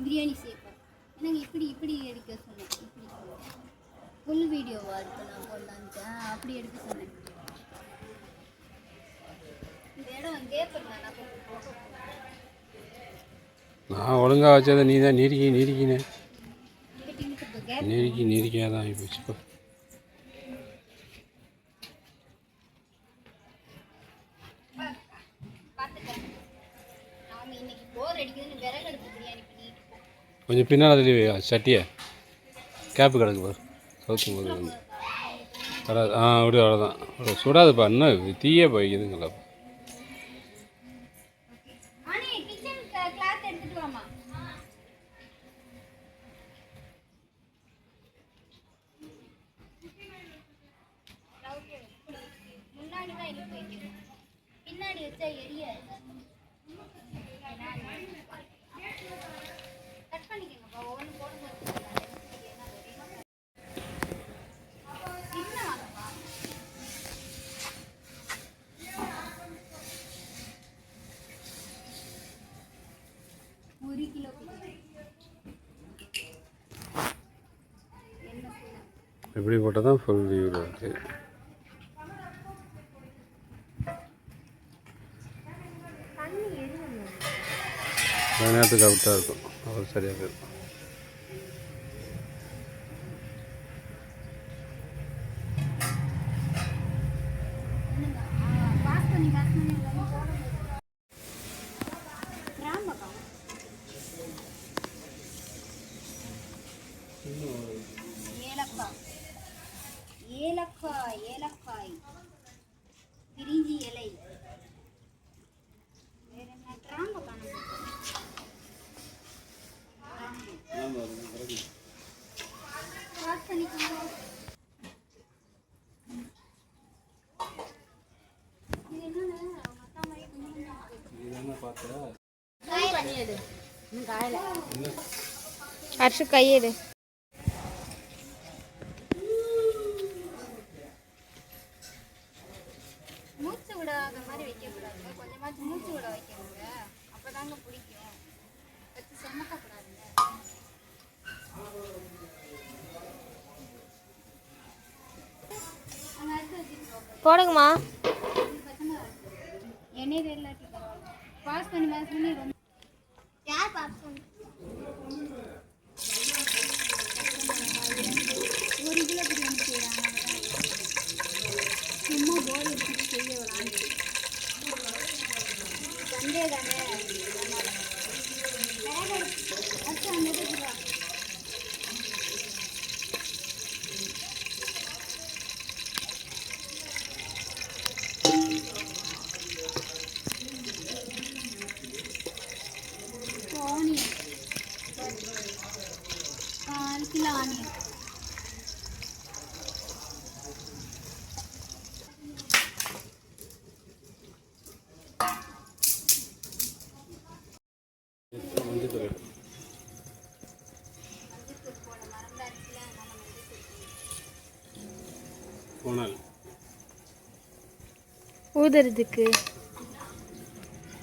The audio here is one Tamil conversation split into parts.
பிரியாணி சேர்ப்பேன். என்னங்க இப்படி இப்படி எடுக்க சொன்னேன். இப்படி ஃபுல் வீடியோவாக எடுத்து நான் போடலான்ட்டு அப்படி எடுக்க சொன்னேன். இந்த இடம் கேட்பேன் நான் ஒழுங்காக வச்சதை நீ தான் நீரிக்கினே நீரிக்காதான் ஆகி போச்சுப்பா. கொஞ்சம் பின்னால் தெளிவையா சட்டியை கேப்பு கிடக்கு பாரு சவுத்தும் போது வந்து வராது. அப்படியே அவ்வளோதான் சுடாதுப்பா. இன்னும் தீயே போய்க்குதுங்களா. பின்னாடி வச்சா எரியாது. கட் பண்ணிக்கோங்கப்பா. ஒவ்வொன்று போடும்போது 1 கிலோ எப்படி போட்டால் தான் ஃபுல் வியூவில் இருக்குது. நேரத்துக்கு அவுட்டாக இருக்கும். அவ்வளோ சரியாக இருக்கும். ஏலக்காய் பிரிஞ்சி இலை வேற என்ன கிராம்பு காணும். அரிசி கையெடு. மூச்சு விடாத மாதிரி வைக்கக்கூடாதுங்க. கொஞ்சமாச்சும் மூச்சு விட வைக்கணுங்க. அப்போதாங்க பிடிக்கும். வச்சு செமக்கக்கூடாதுங்க. போடுங்கம்மா. எண்ணெய் இல்லாட்டி பரவாயில்ல. பாஸ் பண்ணி ரொம்ப யார் பாஸ் பண்ணி 1 கிலோ பிரியாணி செய்கிறாங்க. சும்மா போய் எடுத்துட்டு செய்ய வராங்க. சண்டே தானே ஆனியன் 1 கிலோ ஆனியன். ஊதுறதுக்கு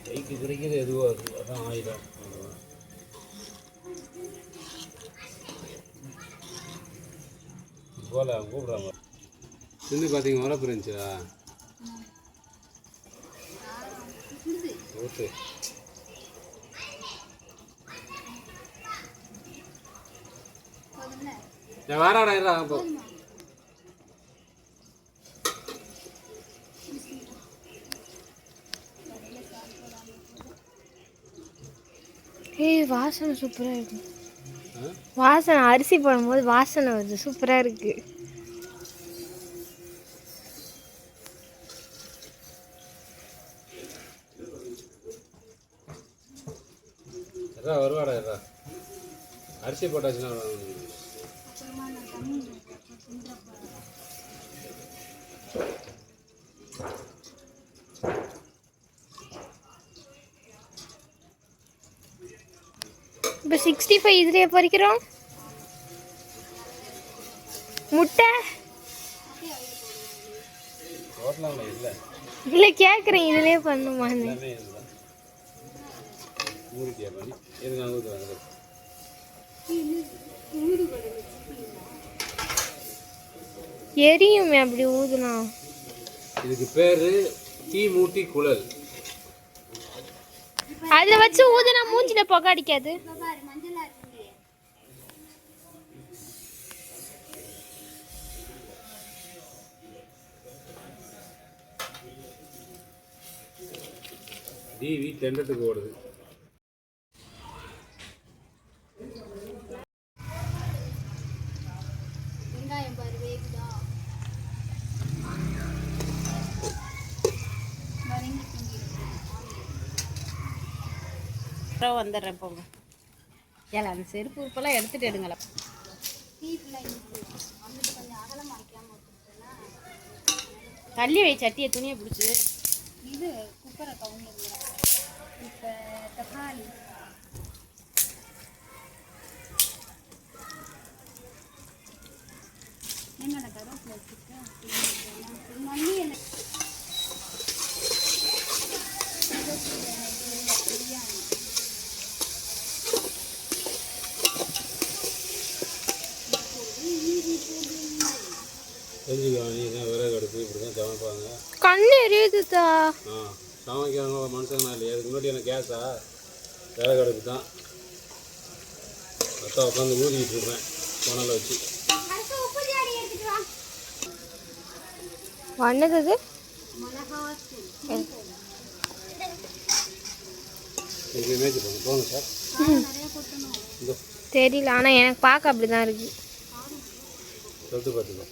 கைக்கு கிடைக்கிறது எதுவாக இருக்குது. அதான் ஆயிரம் போல கூப்பிட்றாங்க. தின்னு பார்த்தீங்க வரப்பு இருந்துச்சா ஓகே. வாராடா அப்போ வாசனை சூப்பராக இருக்கு. வாசனை அரிசி போடும்போது வாசனை வருது. சூப்பராக இருக்கு. வருவாடா அரிசி போட்டாச்சுன்னா இப்போ 65 இதுலேயே பொரிக்கிறோம். முட்டை இல்லை கேட்குறேன். இதுலேயே பண்ணுமான்னு எரியுமே அப்படி ஊதுனா. இதுக்கு பேர் தீ மூட்டி குழல். அதில் வச்சு ஊதுனா மூஞ்சில புகை அடிக்காது. பாரு மஞ்சளா இருக்கு. டிவி தெண்டத்துக்கு ஓடுது. வெங்காயம் பாரு வேகுதா. வதங்கி அப்புறம் வந்துடுறேன் போங்க. ஏல அந்த செருப்பு உறுப்பெல்லாம் எடுத்துட்டு எடுங்களா. தீட்டுல வந்துட்டு கொஞ்சம் அகலம் வைக்காம வச்சுட்டேன்னா தள்ளி வை சட்டியை துணியை பிடிச்சி. இது குக்கரை கவுனியில் இப்போ தக்காளி என்னோட கருவேப்பிலை வச்சுருக்கேன். மல்லி என்ன பிரியாணி தெரிஞ்சுக்கலாம். நீ தான் விறகு அடுப்பு இப்படி தான் சமைப்பாங்க. கண்ணு எரியுதுதா. சமைக்கிறவங்க மனுஷங்களா இல்லையா? அதுக்கு முன்னாடி எனக்கு கேஸா விறகு அடுப்பு தான். அத்தா உட்காந்து ஊதிக்கிட்டு இருப்பேன் கோணலை வச்சு. வண்ணது மேய்ச்சி போங்க போங்க சார். இந்த தெரியல, ஆனால் எனக்கு பார்க்க அப்படி தான் இருக்கு. தொட்டு பார்த்துக்கோ.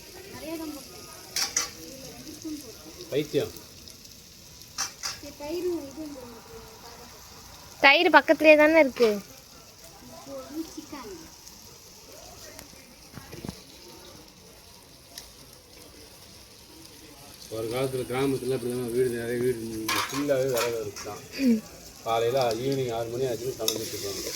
பைத்தியம். தயிர் பக்கத்துலேயே தானே இருக்கு. ஒரு காலத்தில் கிராமத்தில் இப்படி தான் வீடு நிறைய வீடு ஃபுல்லாகவே விறகு அடுப்பு தான். காலையில் ஈவினிங் 6 மணி ஆச்சு சமைச்சிட்டு இருப்பாங்க.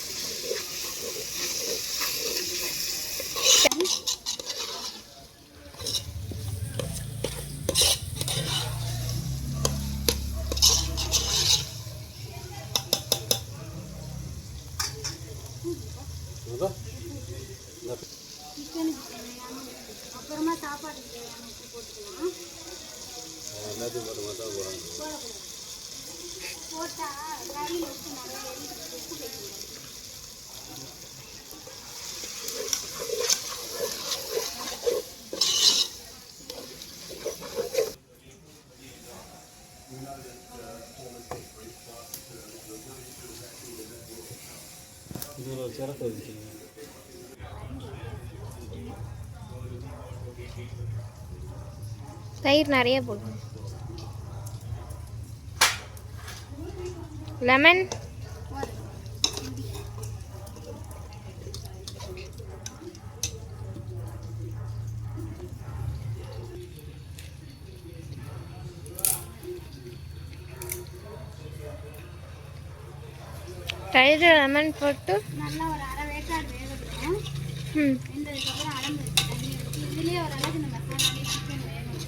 அப்புறமா சாப்பாடு போட்டுக்கலாம். எல்லாத்தையும் போட்டு மட்டும் போகிறாங்க. போட்டா கறியில் வச்சு நல்லா உப்பு வைக்கணும். இதில் ஒரு சிறப்பு வச்சுக்கோங்க. தயிர் நிறைய போடும். லெமன் தயிர் லெமன் போட்டு நல்லா ஒரு அரை வேக்காடு வேகணும். ம் வெந்ததுக்கப்புறம் அலம்பு தண்ணி வச்சு இதுலேயே ஒரு அளவுக்கு இந்த மசாலாலே சிக்கன் வேகணும்.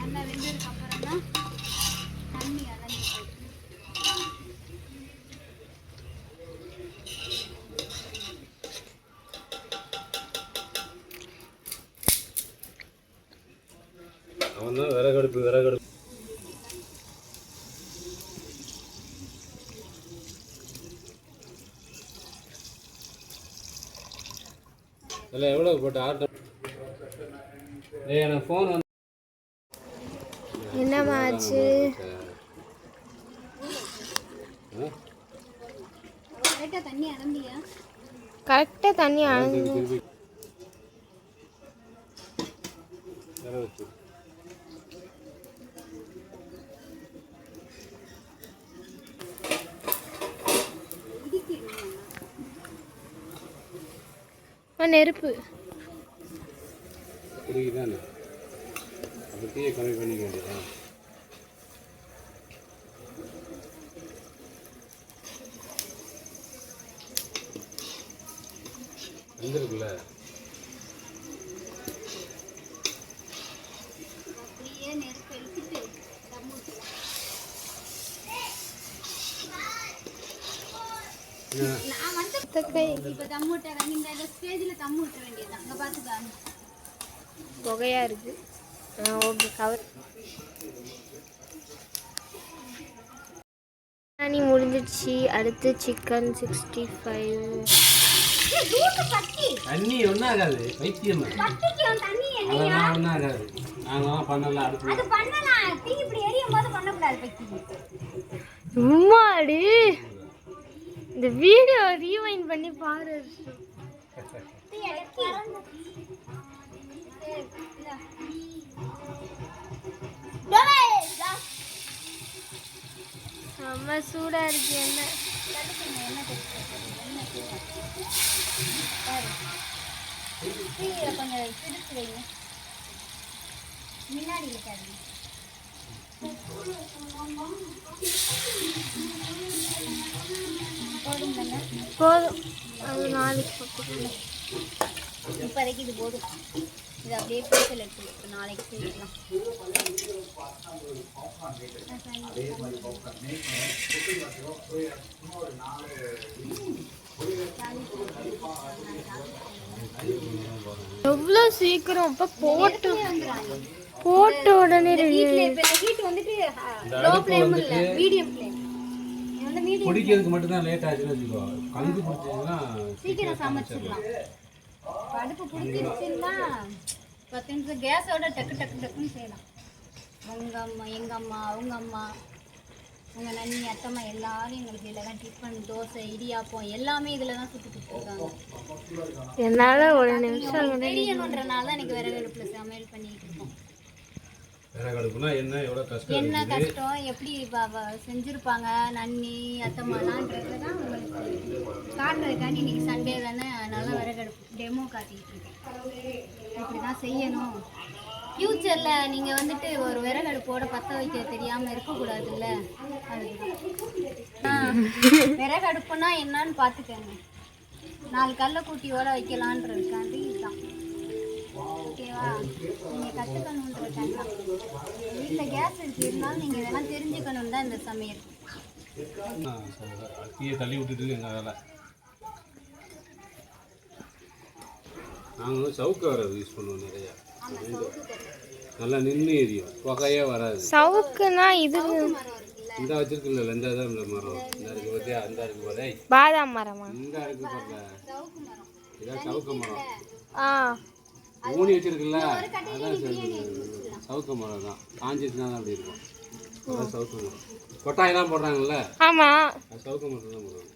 நல்லா வெந்ததுக்கப்புறம் தான் தண்ணி அலம்பு போட்டு அவன் தான் விறகடுப்பு. இல்லை எவ்வளோ போட்டு ஆட்டம். எனக்கு ஃபோன் வந்து என்னம்மா ஆச்சு? லைட்டாக தண்ணி அலம்பியா கரெக்டாக தண்ணி அழந்து திருப்பி வேற வச்சு நெருப்பு புரியுதானே? அப்போ தீயை கம்மி பண்ணிக்க வேண்டியதா? வந்துருக்குல்ல. அப்படியே நெருப்பு எடுத்துட்டு தம் ஊற்றலாம். நான் வந்து இப்போ தம் விட்டுறேன். நீங்க இந்த ஸ்டேஜில் தம் விட்டுற வேண்டியது அங்கே பார்த்துக்காங்க. புகையா இருக்கு. ஓகே கவர் பிரியாணி முடிஞ்சிடுச்சு. அடுத்து சிக்கன் 65. தண்ணி ஒன்றும் ஆகாது, பைத்தியம் அதெல்லாம் ஒன்றும் ஆகாது. நாங்களாம் பண்ணலாம் அடுப்பு. அது பண்ணலாம். தீ இப்படி எரியும் போது பண்ணக்கூடாது பக்கி. உம்மாடி இந்த வீடியோ ரீவைண்ட் பண்ணி பாரு. தீ அடக்கி. செம்ம சூடா இருக்கு. என்ன தீயில கொஞ்சம் பிடிச்சு வைங்க. முன்னாடி இருக்காது. போதும், அது நாளைக்கு போட்டுக்கலாம். இப்போதைக்கு இது போதும். இது அப்படியே பேசல் எடுத்து நாளைக்கு செய்யலாம். எவ்வளோ சீக்கிரம் இப்போ போட்ட உடனே ஹீட் வந்துட்டு லோ ஃப்ளேம் இல்ல மீடியம் ஃப்ளேம். இது வந்து மீடியம். பிடிக்கிறதுக்கு மட்டும் தான் லேட் ஆச்சுன்னு வச்சுக்கோ. கலந்து பிடிச்சீங்கன்னா சீக்கிரம் சமைச்சிடலாம். அடுப்பு பிடிச்சிருச்சுன்னா 10 நிமிஷம் கேஸோட டக்கு டக்கு டக்குன்னு செய்யலாம். உங்கள் அம்மா, எங்கள் அம்மா, அவங்க அம்மா, உங்கள் நன்னி, அத்தம்மா எல்லாரும் எங்களுக்கு இதில் தான் டிஃபன், தோசை, இடியாப்பம் எல்லாமே இதில் தான் சுட்டு கொடுத்துருக்காங்க. என்னால் ஒரு நிமிஷம் தெரியணுன்றனால தான் எனக்கு விறகு அடுப்பில் சமையல் பண்ணிட்டு இருக்கோம். விறகு அடுப்புனா என்ன, எவ்வளோ கஷ்டம், என்ன கஷ்டம், எப்படி செஞ்சுருப்பாங்க நன்னி அத்தம்மாலான்றது தான் உங்களுக்கு காட்டுறதுக்காண்டி இன்னைக்கு சண்டே தானே, அதனால விறகடுப்பு டெமோ காட்டிகிட்டு இருக்கேன். இப்படி தான் செய்யணும். ஃப்யூச்சரில் நீங்கள் வந்துட்டு ஒரு விறகடுப்போட பற்ற வைக்க தெரியாமல் இருக்கக்கூடாதுல்ல, அதுதான். விறகடுப்புனா என்னன்னு பார்த்துக்கங்க. 4 கல்லைக்கூட்டியோட வைக்கலான்றதுக்காண்டி இதுதான். ஓகேவா? நீங்கள் கற்றுக்கணுன்றதுக்காண்டி தான். வீட்டில் கேஸ் இருக்குது, இருந்தாலும் நீங்கள் இதெல்லாம் தெரிஞ்சுக்கணும் தான் இந்த சமையல். தீயை தள்ளி விட்டுட்டு எங்கள் வேலை. நாங்கள் சவுக்கு வரது யூஸ் பண்ணுவோம் நிறையா. நல்லா நின்று எரியும், புகையே வராது. சவுக்குனா இது இந்த வச்சிருக்குல்ல, இந்த தான் இந்த மரம் இந்த இருக்கு பார்த்தியா, அந்த இருக்கு போதே பாதாம் மரமா? இந்த இருக்கு பாருங்க, இதான் சவுக்கு மரம். ஆ ஊனி வச்சிருக்குல்ல, அதான் சவுக்கு மரம் தான். காஞ்சிச்சுனா தான் அப்படி இருக்கும். அதான் சவுக்கு மரம். கொட்டாயெல்லாம் போடுறாங்கல்ல, ஆமா, சவுக்கு மரம் தான் போடுறாங்க.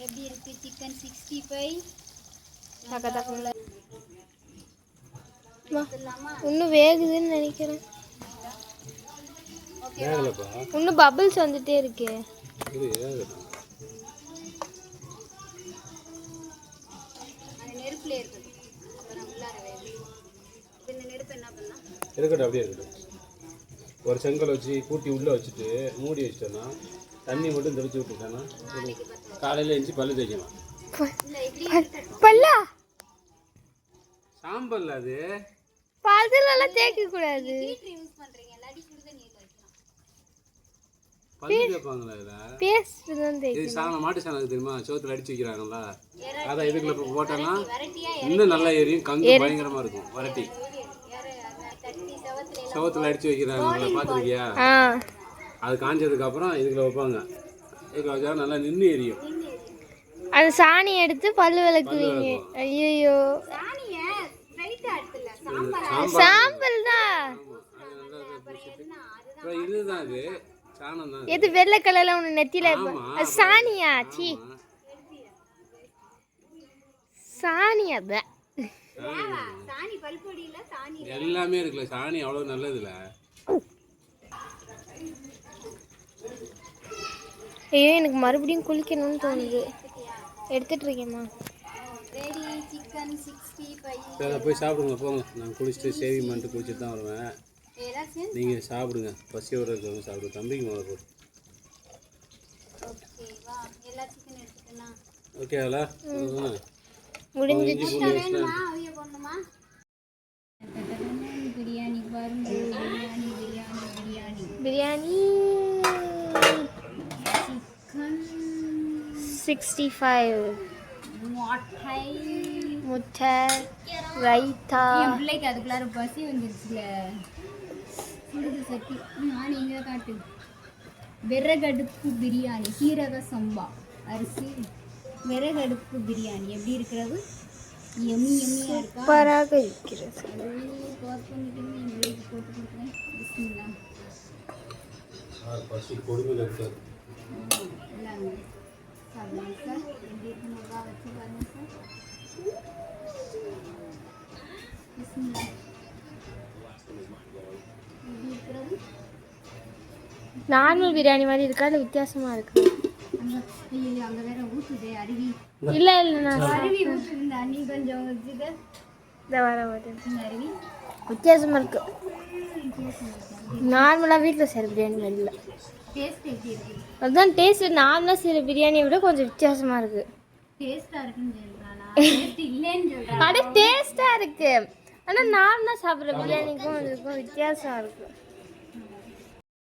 எப்படி இருக்கு சிக்கன் 65? இன்னும் வேகுதுன்னு நினைக்கிறேன். வேகலப்பா, இன்னும் பபிள்ஸ் வந்துட்டே இருக்கே. இது வேகல. அந்த நெருப்புல இருக்குது. அப்புறம் உள்ளார வேகும். இந்த நெருப்பு என்ன பண்ணலாம்? இருக்கட்டும், அப்படியே இருக்கட்டும். ஒரு செங்கல் வச்சு கூட்டி உள்ளே வச்சுட்டு மூடி வச்சிட்டோன்னா, தண்ணி மட்டும் தெளிச்சு விட்டுட்டோன்னா காலையில் எழுந்துச்சி பல்லு தேய்க்கலாம். பல்லா சாம்பல் அது பல்லெல்லாம் தேய்க்க கூடாது. யூஸ் பண்றீங்க இல்லாட்டி சுடுத நீர் வைக்கலாம். பல்லு தேய்ப்பாங்களா இதில்? பேஸ்ட் தான் தேய்க்க. இது சாணம், மாட்டு சாணம் தெரியுமா, சோத்துல அடிச்சு வைக்கிறாங்களா, அதான் இதுக்குள்ள இப்போ போட்டோன்னா இன்னும் நல்லா எரியும். கங்கு பயங்கரமாக இருக்கும். வரட்டி சோத்துல அடிச்சு வைக்கிறாங்களா, பார்த்துருக்கியா? அது காஞ்சதுக்கு அப்புறம் இதுக்குள்ள வைப்பாங்க. இதுக்கு வச்சா நல்லா நின்று எரியும். அது சாணி எடுத்து பல்லு விளக்குவீங்க. ஐயோ, சாம்பல் தான். இதுதான் அது சாணம் தான். எது வெள்ளை கலர்ல ஒன்று நெத்தியில அது சாணியா? சி சாணியா? சாணி பல்பொடியில சாணி எல்லாமே இருக்குல்ல, சாணி அவ்வளோ நல்லதுல. ஐயோ, எனக்கு மறுபடியும் குளிக்கணும்னு தோணுது. எடுத்துட்டு இருக்கேம்மா. Ready chicken 65. சரி, போய் சாப்பிடுங்க போங்க. நான் குளிச்சுட்டு சேவிங் பண்ணிட்டு குளிச்சுட்டு தான் வருவேன். ஏதாச்சும் நீங்கள் சாப்பிடுங்க, பசியோட இருக்கவங்க சாப்பிடுங்க. தம்பிக்கு முதல்ல போடு. ஓகேவா? எல்லா சிக்கன் எடுத்துக்கனா? ஓகேவா? முடிஞ்சிச்சு. வேணுமா? அவிய போடணுமா? பிரியாணி பாருங்க. பிரியாணி பிரியாணி பிரியாணி பிரியாணி சிக்கன் 65 மொட்டை. முட்டை ரைத்தா. என் பிள்ளைக்கு அதுக்குள்ளார பசி வந்துருச்சுல. சுடுது சட்டி. நீங்க காட்டு. விறகடுப்பு பிரியாணி சீரக சம்பா அரிசி விறகடுப்பு பிரியாணி எப்படி இருக்கிறது? எம்மியாக இருக்கா? சூப்பராக இருக்கிறது. போட்டு கொடுக்குறேன். பிஸ்மில்லா. எல்லாமே சாப்பிடுங்க சார். எப்படி இருக்குன்னு வச்சு பாருங்க சார். பிஸ்மில்லா. எப்படி இருக்கிறது? நார்மல் பிரியாணி மாதிரி இருக்கா இல்லை வித்தியாசமாக இருக்கு? அங்கே வேற ஊற்றுதே அருவி. இல்லை இல்லை நான் அருவி ஊற்றுருந்தா நீ கொஞ்சம் வச்சுக்க. இந்த வர மாட்டேன். இந்த அருவி வித்தியாசமாக இருக்கு. நார்மலாக வீட்டில் செய்கிற பிரியாணி மாதிரி இல்லை. டேஸ்ட் எப்படி இருக்கு? அதுதான் டேஸ்ட். நார்மலாக செய்கிற பிரியாணியை விட கொஞ்சம் வித்தியாசமாக இருக்கு. டேஸ்ட்டாக இருக்குன்னு சொல்கிறானா? டேஸ்ட் இல்லைன்னு சொல்கிறான். டேஸ்ட்டாக இருக்கு. ஆனால் நார்மலாக சாப்பிட்ற பிரியாணிக்கும் இதுக்கும் வித்தியாசம் இருக்கு.